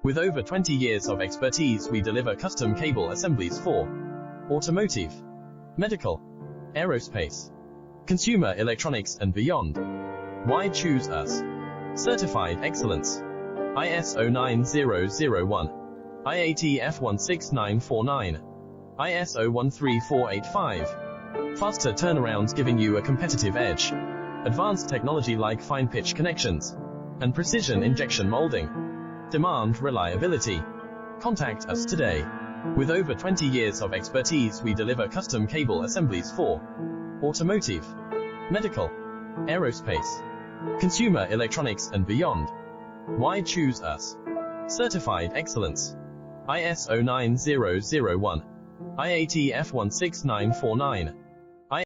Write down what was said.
With over 20 years of expertise, we deliver custom cable assemblies for automotive, medical, aerospace, consumer electronics and beyond. Why choose us? Certified excellence. ISO 9001, IATF 16949, ISO 13485. Faster turnarounds giving you a competitive edge. Advanced technology like fine pitch connections and precision injection molding. Demand reliability. Contact us today. With over 20 years of expertise, we deliver custom cable assemblies for automotive, medical, aerospace, consumer electronics and beyond. Why choose us? Certified excellence. ISO 9001, IATF 16949.